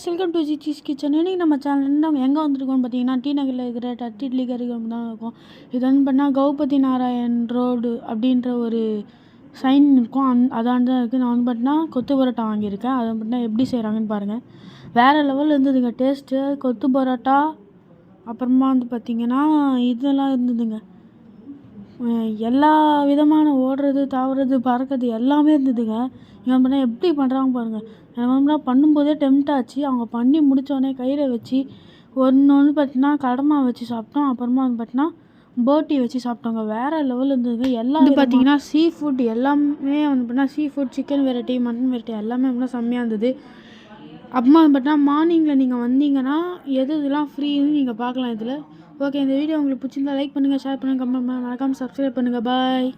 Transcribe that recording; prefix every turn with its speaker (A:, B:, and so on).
A: Welcome to ஜிடிஸ் kitchen. இன்றைக்கி நம்ம channel நம்ம எங்கே வந்துருக்கோம்னு பார்த்தீங்கன்னா, டி நகரில் இருக்கிற டட்டி இட்லி கறிகள் தான் இருக்கும். இது வந்து பண்ணால் கௌபதி நாராயண் ரோடு அப்படின்ற ஒரு சைன் இருக்கும். அதாண்டு தான் இருக்குது. நான் வந்து பார்த்தீங்கன்னா கொத்து பரோட்டா வாங்கியிருக்கேன். அதை பார்த்தீங்கன்னா எப்படி செய்கிறாங்கன்னு பாருங்கள். வேறு லெவலில் இருந்ததுங்க டேஸ்ட்டு. கொத்து பரோட்டா அப்புறமா வந்து பார்த்திங்கன்னா இதெல்லாம் இருந்ததுங்க. எல்லா விதமான ஓடுறது, தாவுறது, பறக்கிறது எல்லாமே இருந்ததுங்க. இவன் பண்ண எப்படி பண்ணுறாங்க பாருங்கள். எனக்கு பண்ணும்போதே டெம்ட் ஆச்சு. அவங்க பண்ணி முடித்தோடனே கையில் வச்சு ஒன்று பார்த்திங்கன்னா கடமா வச்சு சாப்பிட்டோம். அப்புறமா வந்து பார்த்திங்கன்னா போட்டி வச்சு சாப்பிட்டோங்க. வேறு லெவலில் இருந்ததுங்க. எல்லாம் வந்து பார்த்திங்கன்னா சீ ஃபுட் எல்லாமே வந்து பார்த்திங்கன்னா sea food, chicken variety, mutton variety எல்லாமே வந்து செம்மையாக இருந்தது. அப்புறமா வந்து பார்த்திங்கன்னா மார்னிங்கில் நீங்கள் வந்தீங்கன்னா இதெல்லாம் ஃப்ரீன்னு நீங்கள் பார்க்கலாம் இதில். ஓகே, இந்த வீடியோ உங்களுக்கு பிடிச்சிருந்தா லைக் பண்ணுங்கள், ஷேர் பண்ணுங்கள், கமெண்ட் பண்ணுங்கள், மறக்காமல் சப்ஸ்கிரைப் பண்ணுங்கள். பாய்.